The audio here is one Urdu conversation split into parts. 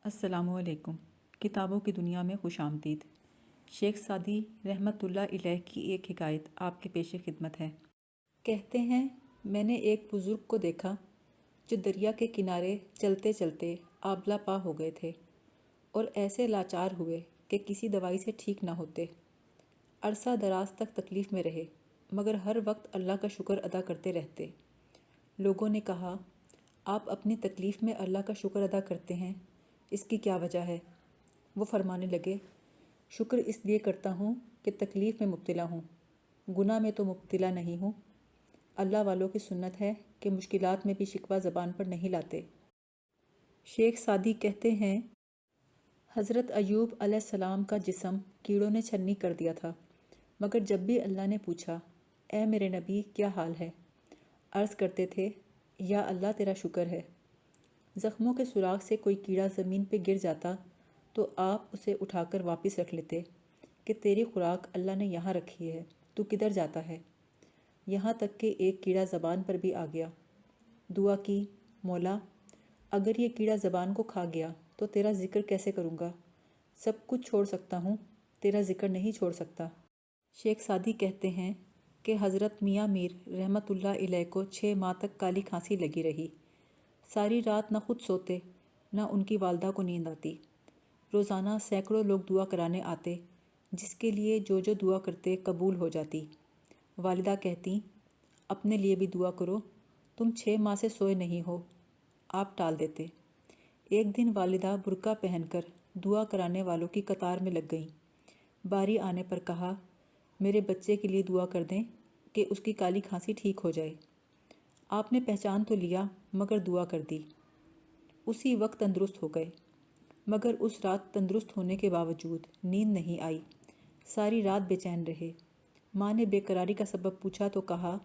السلام علیکم۔ کتابوں کی دنیا میں خوش آمدید۔ شیخ سعدی رحمۃ اللہ علیہ کی ایک حکایت آپ کے پیش خدمت ہے۔ کہتے ہیں میں نے ایک بزرگ کو دیکھا جو دریا کے کنارے چلتے چلتے آبلہ پا ہو گئے تھے اور ایسے لاچار ہوئے کہ کسی دوائی سے ٹھیک نہ ہوتے۔ عرصہ دراز تک تکلیف میں رہے مگر ہر وقت اللہ کا شکر ادا کرتے رہتے۔ لوگوں نے کہا آپ اپنی تکلیف میں اللہ کا شکر ادا کرتے ہیں، اس کی کیا وجہ ہے؟ وہ فرمانے لگے شکر اس لیے کرتا ہوں کہ تکلیف میں مبتلا ہوں، گناہ میں تو مبتلا نہیں ہوں۔ اللہ والوں کی سنت ہے کہ مشکلات میں بھی شکوہ زبان پر نہیں لاتے۔ شیخ سعدی کہتے ہیں حضرت ایوب علیہ السلام کا جسم کیڑوں نے چھنی کر دیا تھا، مگر جب بھی اللہ نے پوچھا اے میرے نبی کیا حال ہے، عرض کرتے تھے یا اللہ تیرا شکر ہے۔ زخموں کے سراغ سے کوئی کیڑا زمین پہ گر جاتا تو آپ اسے اٹھا کر واپس رکھ لیتے کہ تیری خوراک اللہ نے یہاں رکھی ہے، تو کدھر جاتا ہے؟ یہاں تک کہ ایک کیڑا زبان پر بھی آ گیا۔ دعا کی مولا اگر یہ کیڑا زبان کو کھا گیا تو تیرا ذکر کیسے کروں گا؟ سب کچھ چھوڑ سکتا ہوں، تیرا ذکر نہیں چھوڑ سکتا۔ شیخ سعدی کہتے ہیں کہ حضرت میاں میر رحمۃ اللہ علیہ کو 6 ماہ تک کالی کھانسی لگی رہی۔ ساری رات نہ خود سوتے نہ ان کی والدہ کو نیند آتی۔ روزانہ سینکڑوں لوگ دعا کرانے آتے جس کے لیے جو دعا کرتے قبول ہو جاتی۔ والدہ کہتی اپنے لیے بھی دعا کرو، تم 6 ماہ سے سوئے نہیں ہو۔ آپ ٹال دیتے۔ ایک دن والدہ برقع پہن کر دعا کرانے والوں کی قطار میں لگ گئیں۔ باری آنے پر کہا میرے بچے کے لیے دعا کر دیں کہ اس کی کالی کھانسی ٹھیک ہو جائے۔ آپ نے پہچان تو لیا مگر دعا کر دی۔ اسی وقت تندرست ہو گئے، مگر اس رات تندرست ہونے کے باوجود نیند نہیں آئی، ساری رات بے چین رہے۔ ماں نے بے قراری کا سبب پوچھا تو کہا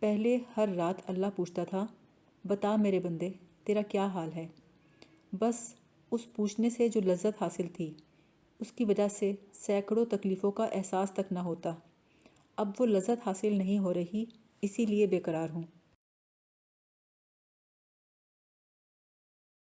پہلے ہر رات اللہ پوچھتا تھا بتا میرے بندے تیرا کیا حال ہے، بس اس پوچھنے سے جو لذت حاصل تھی اس کی وجہ سے سینکڑوں تکلیفوں کا احساس تک نہ ہوتا۔ اب وہ لذت حاصل نہیں ہو رہی، اسی لیے بے قرار ہوں۔